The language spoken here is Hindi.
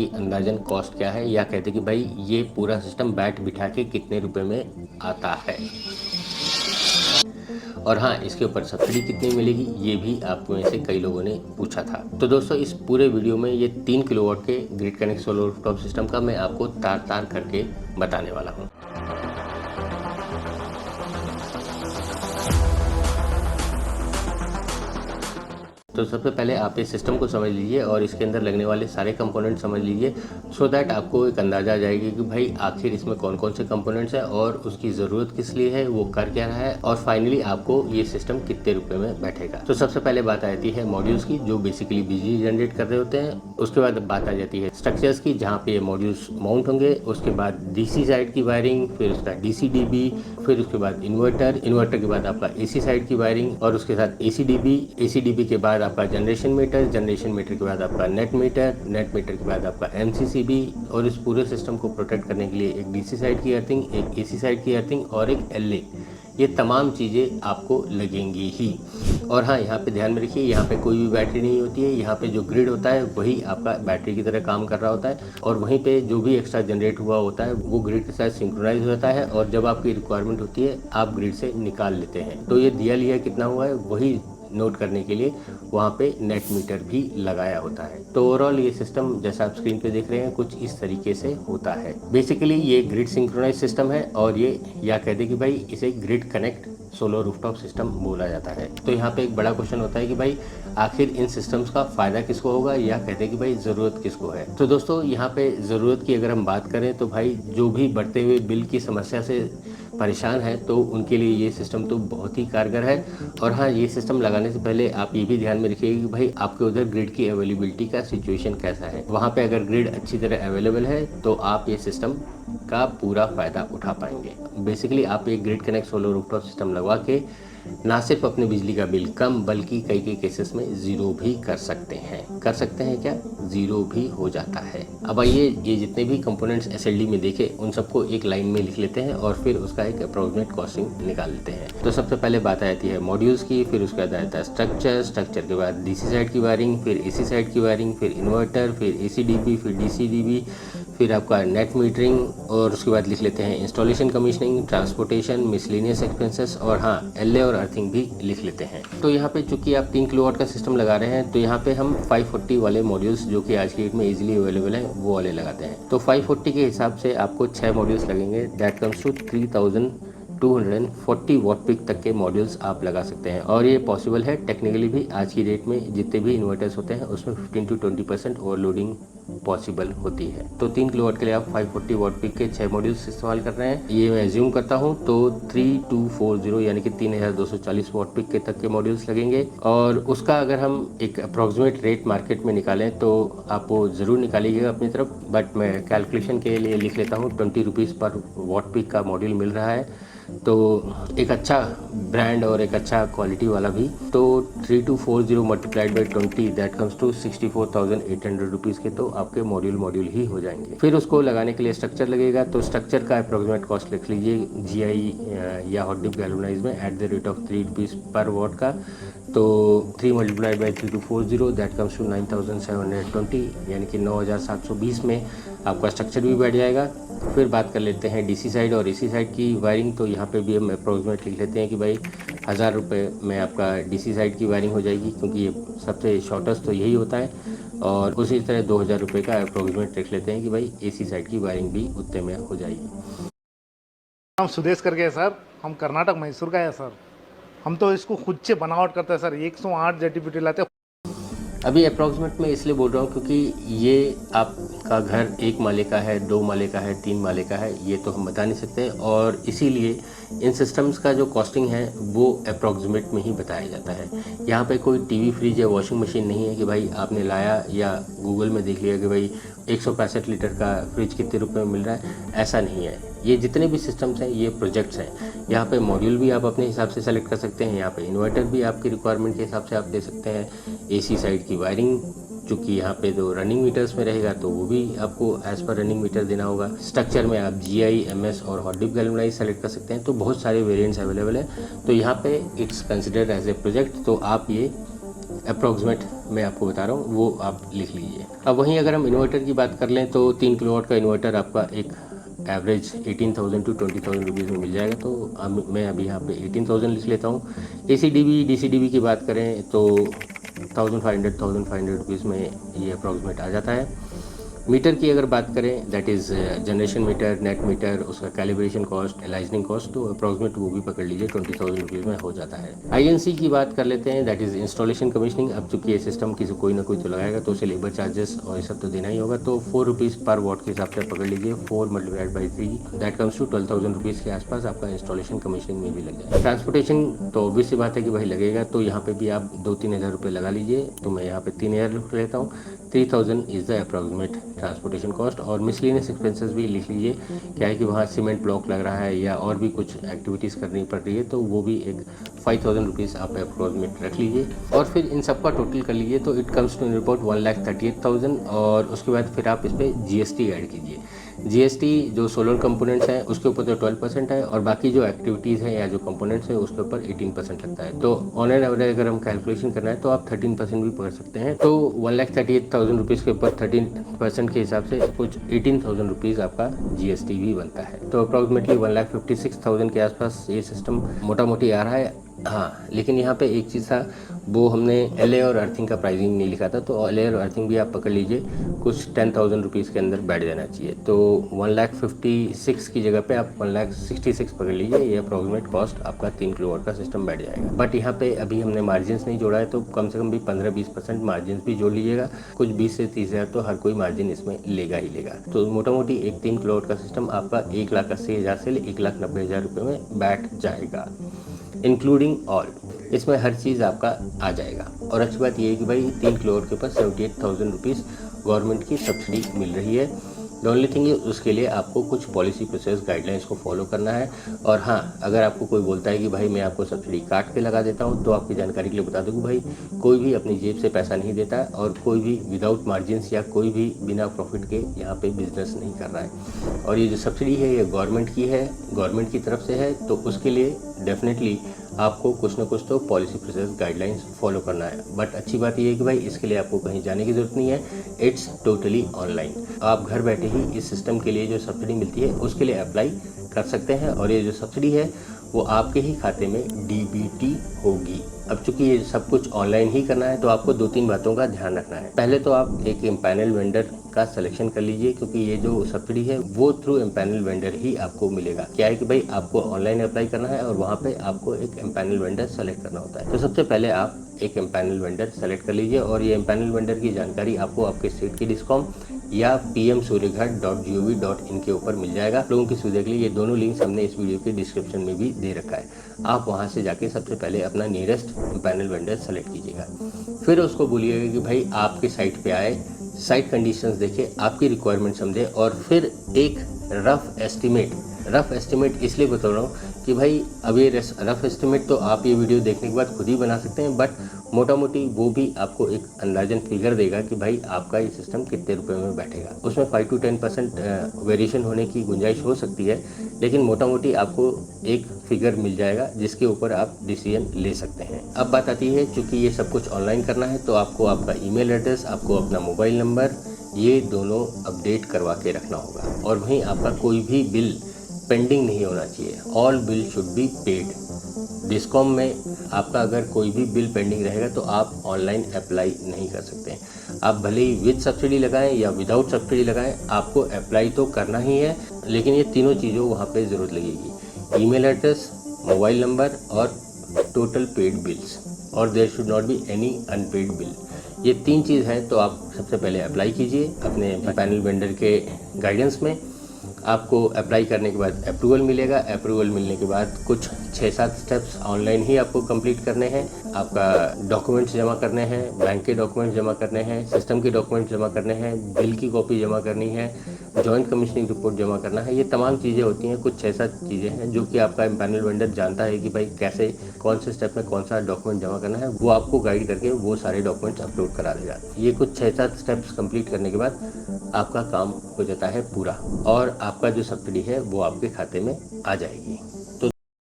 कि अंदाजन कॉस्ट क्या है, या कहते कि भाई ये पूरा सिस्टम बैठ बिठा के कितने रुपए में आता है। और हाँ, इसके ऊपर सब्सिडी कितनी मिलेगी ये भी आपको में से कई लोगों ने पूछा था। तो दोस्तों इस पूरे वीडियो में ये 3 किलोवाट के grid connect solar rooftop system का मैं आपको तार तार करके बताने वाला हूँ। तो सबसे पहले आप इस सिस्टम को समझ लीजिए और इसके अंदर लगने वाले सारे कंपोनेंट समझ लीजिए, सो दैट आपको एक अंदाज़ा आ जाएगी कि भाई आखिर इसमें कौन कौन से कंपोनेंट्स हैं और उसकी ज़रूरत किस लिए है, वो कर क्या रहा है, और फाइनली आपको ये सिस्टम कितने रुपए में बैठेगा। तो सबसे पहले बात आती है मॉड्यूल्स की, जो बेसिकली बिजली जनरेट कर रहे होते हैं। उसके बाद बात आ जाती है स्ट्रक्चर्स की, जहाँ पे ये मॉड्यूल्स माउंट होंगे। उसके बाद डीसी साइड की वायरिंग, फिर उसका डीसी-डीबी, फिर उसके बाद इन्वर्टर के बाद आपका एसी साइड की वायरिंग, और उसके साथ एसी-डीबी के बाद आपका जनरेशन मीटर के बाद आपका नेट मीटर के बाद आपका एमसीसीबी, और इस पूरे सिस्टम को प्रोटेक्ट करने के लिए एक डीसी साइड की अर्थिंग, एक एसी साइड की अर्थिंग और एक एलए। ये तमाम चीज़ें आपको लगेंगी ही। और हाँ, यहाँ पे ध्यान में रखिए, यहाँ पे कोई भी बैटरी नहीं होती है। यहाँ पे जो ग्रिड होता है वही आपका बैटरी की तरह काम कर रहा होता है, और वहीं पे जो भी एक्स्ट्रा जनरेट हुआ होता है वो ग्रिड के साथ सिंक्रोनाइज होता है, और जब आपकी रिक्वायरमेंट होती है आप ग्रिड से निकाल लेते हैं। तो ये दिया लिया कितना हुआ है वही नोट करने के लिए वहाँ पे नेट मीटर भी लगाया होता है। तो ओवरऑल ये सिस्टम जैसा आप स्क्रीन पे देख रहे हैं कुछ इस तरीके से होता है। बेसिकली ये ग्रिड सिंक्रोनाइज सिस्टम है, और ये या कहते कि भाई इसे grid connect solar rooftop system बोला जाता है। तो यहाँ पे एक बड़ा क्वेश्चन होता है कि भाई आखिर इन सिस्टम्स का फ़ायदा किसको होगा, या कहते हैं कि भाई ज़रूरत किसको है। तो दोस्तों यहाँ पे ज़रूरत की अगर हम बात करें तो भाई जो भी बढ़ते हुए बिल की समस्या से परेशान है तो उनके लिए ये सिस्टम तो बहुत ही कारगर है। और हाँ, ये सिस्टम लगाने से पहले आप ये भी ध्यान में रखिएगा कि भाई आपके उधर ग्रिड की अवेलेबिलिटी का सिचुएशन कैसा है। वहाँ पे अगर ग्रिड अच्छी तरह अवेलेबल है तो आप ये सिस्टम का पूरा फ़ायदा उठा पाएंगे। बेसिकली आप एक grid connect solar rooftop system लगवा के ना सिर्फ अपने बिजली का बिल कम बल्कि कई केसेस में ज़ीरो भी कर सकते हैं। क्या ज़ीरो भी हो जाता है। अब आइए ये जितने भी कंपोनेंट्स एसएलडी में देखे उन सबको एक लाइन में लिख लेते हैं और फिर उसका एक अप्रोक्सीमेट कॉस्टिंग निकाल लेते हैं। तो सबसे पहले बात आती है मॉड्यूल्स की, फिर उसके बाद आता है स्ट्रक्चर के बाद डीसी साइड की वायरिंग, फिर एसी साइड की वायरिंग, फिर इन्वर्टर, फिर एसी-डीबी, फिर डीसी-डीबी, फिर आपका नेट मीटरिंग, और उसके बाद लिख लेते हैं installation, commissioning, transportation, miscellaneous expenses, और हाँ एलए और अर्थिंग भी लिख लेते हैं। तो यहाँ पे चूंकि आप 3 किलोवाट का सिस्टम लगा रहे हैं तो यहाँ पे हम 540 वाले मॉड्यूल्स जो कि आज की डेट में इजीली अवेलेबल है वो वाले लगाते हैं। तो 540 के हिसाब से आपको 6 मॉड्यूल्स लगेंगे, that comes to 3240 watt peak तक के मॉड्यूल्स आप लगा सकते हैं। और ये पॉसिबल है टेक्निकली भी। आज की डेट में जितने भी इन्वर्टर्स होते हैं उसमें 15 to 20% ओवरलोडिंग पॉसिबल होती है। तो 3 किलोवाट के लिए आप 540 वॉट पिक के 6 मॉड्यूल्स इस्तेमाल कर रहे हैं, ये मैं एज्यूम करता हूँ। तो 3240 यानी कि 3240 वॉट पिक के तक के मॉड्यूल्स लगेंगे। और उसका अगर हम एक अप्रोक्सीमेट रेट मार्केट में निकालें तो आप वो ज़रूर निकालिएगा अपनी तरफ, बट मैं कैलकुलेशन के लिए लिख लेता हूँ 20 रुपीज़ पर वॉट पिक का मॉड्यूल मिल रहा है। तो एक अच्छा ब्रांड और एक अच्छा क्वालिटी वाला भी। तो 3240 multiplied by 20 that comes to 64,800 rupees के तो आपके मॉड्यूल ही हो जाएंगे। फिर उसको लगाने के लिए स्ट्रक्चर लगेगा, तो स्ट्रक्चर का अप्रोक्सीमेट कॉस्ट लिख लीजिए जीआई या हॉट डिप गैल्वेनाइज में @ 3 रुपीज़ पर वॉट का। तो 3 multiplied by 3240 that comes to 9,720 यानी कि 9,720 में आपका स्ट्रक्चर भी बैठ जाएगा। फिर बात कर लेते हैं डीसी साइड और एसी साइड की वायरिंग। तो यहाँ पे भी हम अप्रोक्सीमेट लिख लेते हैं कि भाई 1000 रुपये में आपका डीसी साइड की वायरिंग हो जाएगी, क्योंकि ये सबसे शॉर्टेस्ट तो यही होता है। और उसी तरह 2000 रुपये का अप्रोक्सीमेट लिख लेते हैं कि भाई एसी साइड की वायरिंग भी उतने में हो जाएगी। हम सुदेश करके है सर, हम कर्नाटक मैसूर का है सर। हम तो इसको खुद से बनावट करते हैं सर, 108 जेटीपीटी लाते हैं। अभी अप्रॉक्सीमेट मैं इसलिए बोल रहा हूँ क्योंकि ये आपका घर 1 माले का है, 2 माले का है, 3 माले का है, ये तो हम बता नहीं सकते। और इसीलिए इन सिस्टम्स का जो कॉस्टिंग है वो अप्रॉक्सीमेट में ही बताया जाता है। यहाँ पे कोई टीवी, फ्रिज या वॉशिंग मशीन नहीं है कि भाई आपने लाया या गूगल में देख लिया कि भाई 165 लीटर का फ्रिज कितने रुपए में मिल रहा है, ऐसा नहीं है। ये जितने भी सिस्टम्स हैं ये प्रोजेक्ट्स हैं। यहाँ पे मॉड्यूल भी आप अपने हिसाब से सेलेक्ट कर सकते हैं, यहाँ पे इन्वर्टर भी आपकी रिक्वायरमेंट के हिसाब से आप दे सकते हैं। एसी साइड की वायरिंग चूँकि यहाँ पे जो रनिंग मीटर्स में रहेगा तो वो भी आपको एज़ पर रनिंग मीटर देना होगा। स्ट्रक्चर में आप जीआई, एमएस और हॉट डिप गैल्वेनाइज सेलेक्ट कर सकते हैं। तो बहुत सारे वेरिएंट्स अवेलेबल हैं। तो यहाँ पे it's considered as a project, तो आप ये अप्रॉक्सीमेट मैं आपको बता रहा हूँ वो आप लिख लीजिए। अब वहीं अगर हम इन्वर्टर की बात कर लें तो 3 किलोवाट का इन्वर्टर आपका एक एवरेज 18,000 टू 20,000 रुपीज़ में मिल जाएगा। तो मैं अभी यहाँ पे 18,000 लिख लेता हूँ। ACDB DCDB की बात करें तो 1,500 रुपीज़ में ये अप्रॉक्सीमेट आ जाता है। मीटर की अगर बात करें that is generation meter, net meter, उसका कैलिब्रेशन कॉस्ट, एलाइजनिंग कॉस्ट, तो अप्रॉक्सीमेट वो भी पकड़ लीजिए 20,000 रुपीज़ में हो जाता है। INC की बात कर लेते हैं दैट इज़ इंस्टॉलेशन कमीशनिंग। अब चूंकि ये सिस्टम किसी कोई ना कोई तो लगाएगा तो उसे लेबर चार्जेस और ये सब तो देना ही होगा, तो 4 रुपीज़ पर वॉट के हिसाब से पकड़ लीजिए। 4 multiplied by 3 that comes to 12,000 rupees के आसपास आपका इंस्टॉलेशन कमीशनिंग में भी लग जाएगा। ट्रांसपोर्टेशन तो ऑब्वियस सी बात है कि भाई लगेगा, तो यहाँ पे भी आप 2-3 हज़ार रुपये लगा लीजिए। तो मैं यहाँ पे 3,000 लिख लेता हूँ। 3,000 is the approximate transportation cost. और मिसलिनियस एक्सपेंसेस भी लिख लीजिए। क्या है कि वहाँ सीमेंट ब्लॉक लग रहा है या और भी कुछ एक्टिविटीज़ करनी पड़ रही है, तो वो भी एक 5,000 रुपीज़ आप अप्रॉक्सीमेट रख लीजिए। और फिर इन सब का टोटल कर लीजिए तो इट कम्स टू रिपोर्ट 1,38,000। और उसके बाद फिर आप इस पर GST ऐड कीजिए। GST जो सोलर कंपोनेंट्स हैं उसके ऊपर तो 12% है, और बाकी जो एक्टिविटीज़ हैं या जो कंपोनेंट्स हैं उसके ऊपर 18% लगता है। तो ऑन एन एवरेज अगर हम कैलकुलेशन करना है तो आप 13% भी पकड़ सकते हैं। तो 1,38,000 रुपीज़ के ऊपर 13% के हिसाब से कुछ 18,000 रुपीज़ आपका GST भी बनता है। तो अप्रॉक्सीमेटली 1,56,000 के आसपास ये सिस्टम मोटा मोटी आ रहा है। हाँ, लेकिन यहाँ पे एक चीज़ था, वो हमने LA और अर्थिंग का प्राइसिंग नहीं लिखा था, तो LA और अर्थिंग भी आप पकड़ लीजिए, कुछ 10,000 रुपीज़ के अंदर बैठ जाना चाहिए। तो 1,56,000 की जगह पे आप 1,66,000 पकड़ लीजिए। ये अप्रॉक्सीमेट कॉस्ट आपका 3 किलोवाट का सिस्टम बैठ जाएगा। बट यहाँ पे अभी हमने मार्जिन्स नहीं जोड़ा है, तो कम से कम भी 15-20% मार्जिन्स भी जोड़ लीजिएगा। कुछ 20 से 30,000 तो हर कोई मार्जिन इसमें लेगा ही लेगा। तो मोटा मोटी एक 3 किलोवाट का सिस्टम आपका 1,80,000 से 1,90,000 रुपये में बैठ जाएगा, इंक्लूडिंग ऑल। इसमें हर चीज़ आपका आ जाएगा। और अच्छी बात यह है कि भाई 3 किलोवाट के ऊपर 78,000 रुपीज़ गवर्नमेंट की सब्सिडी मिल रही है। द ओनली थिंग है उसके लिए आपको कुछ पॉलिसी प्रोसेस गाइडलाइंस को फॉलो करना है। और हाँ, अगर आपको कोई बोलता है कि भाई मैं आपको सब्सिडी काट के लगा देता हूँ, तो आपकी जानकारी के लिए बता दूँ कि भाई कोई भी अपनी जेब से पैसा नहीं देता है, और कोई भी विदाउट मार्जिन्स या कोई भी बिना प्रॉफिट के यहाँ पे बिजनेस नहीं कर रहा है। और ये जो सब्सिडी है ये गवर्नमेंट की है, गवर्नमेंट की तरफ से है, तो उसके लिए डेफिनेटली आपको कुछ ना कुछ तो पॉलिसी प्रोसेस गाइडलाइंस फॉलो करना है। बट अच्छी बात यह है कि भाई इसके लिए आपको कहीं जाने की ज़रूरत नहीं है, इट्स टोटली ऑनलाइन। आप घर बैठे ही इस सिस्टम के लिए जो सब्सिडी मिलती है उसके लिए अप्लाई कर सकते हैं, और ये जो सब्सिडी है वो आपके ही खाते में DBT होगी। अब चूंकि ये सब कुछ ऑनलाइन ही करना है, तो आपको 2-3 बातों का ध्यान रखना है। पहले तो आप एक एम्पैनल वेंडर का सिलेक्शन कर लीजिए, क्योंकि ये जो सब्सिडी है वो थ्रू एम्पैनल वेंडर ही आपको मिलेगा। क्या है कि भाई आपको ऑनलाइन अप्लाई करना है और वहाँ पे आपको एक एम्पैनल वेंडर सेलेक्ट करना होता है। तो सबसे पहले आप एक एम्पैनल वेंडर सेलेक्ट कर लीजिए, और ये एम्पैनल वेंडर की जानकारी आपको आपके स्टेट की डिस्कॉम या pmsuryaghar.gov.in के ऊपर मिल जाएगा। लोगों की सुविधा के लिए ये दोनों लिंक्स हमने इस वीडियो के डिस्क्रिप्शन में भी दे रखा है। आप वहां से जाके सबसे पहले अपना नियरेस्ट पैनल वेंडर सेलेक्ट कीजिएगा। फिर उसको बोलिएगा कि भाई आपके साइट पे आए, साइट कंडीशंस देखे, आपकी रिक्वायरमेंट समझे, और फिर एक रफ एस्टिमेट इसलिए बता रहा हूँ कि भाई अब ये रफ एस्टिमेट तो आप ये वीडियो देखने के बाद खुद ही बना सकते हैं, बट मोटा मोटी वो भी आपको एक अंदाजन फिगर देगा कि भाई आपका ये सिस्टम कितने रुपए में बैठेगा। उसमें 5 to 10% वेरिएशन होने की गुंजाइश हो सकती है, लेकिन मोटा मोटी आपको एक फिगर मिल जाएगा जिसके ऊपर आप डिसीजन ले सकते हैं। अब बात आती है, चूँकि ये सब कुछ ऑनलाइन करना है, तो आपको आपका ईमेल एड्रेस, आपको अपना मोबाइल नंबर, ये दोनों अपडेट करवा के रखना होगा। और वहीं आपका कोई भी बिल पेंडिंग नहीं होना चाहिए। All bill should be paid. Discom में आपका अगर कोई भी बिल पेंडिंग रहेगा तो आप ऑनलाइन अप्लाई नहीं कर सकते। आप भले ही विद सब्सिडी लगाएं या विदाउट सब्सिडी लगाएं, आपको अप्लाई तो करना ही है, लेकिन ये तीनों चीज़ों वहाँ पे ज़रूरत लगेगी: ईमेल एड्रेस, मोबाइल नंबर और टोटल पेड बिल्स, और there should not be any unpaid bill. ये 3 चीज़ है, तो आप सबसे पहले अप्लाई कीजिए अपने पैनल वेंडर के गाइडेंस में। आपको अप्लाई करने के बाद अप्रूवल मिलेगा। अप्रूवल मिलने के बाद कुछ 6-7 स्टेप्स ऑनलाइन ही आपको कंप्लीट करने हैं। आपका डॉक्यूमेंट्स जमा करने हैं, बैंक के डॉक्यूमेंट्स जमा करने हैं, सिस्टम के डॉक्यूमेंट्स जमा करने हैं, बिल की कॉपी जमा करनी है, जॉइंट कमीशनिंग रिपोर्ट जमा करना है। ये तमाम चीज़ें होती हैं, कुछ 6-7 चीज़ें हैं जो कि आपका पैनल वेंडर जानता है कि भाई कैसे, कौन से स्टेप में कौन सा डॉक्यूमेंट जमा करना है। वो आपको गाइड करके वो सारे डॉक्यूमेंट्स अपलोड करा देगा। ये कुछ 6-7 स्टेप्स कंप्लीट करने के बाद आपका काम हो जाता है पूरा, और आपका जो सब्सिडी है वो आपके खाते में आ जाएगी।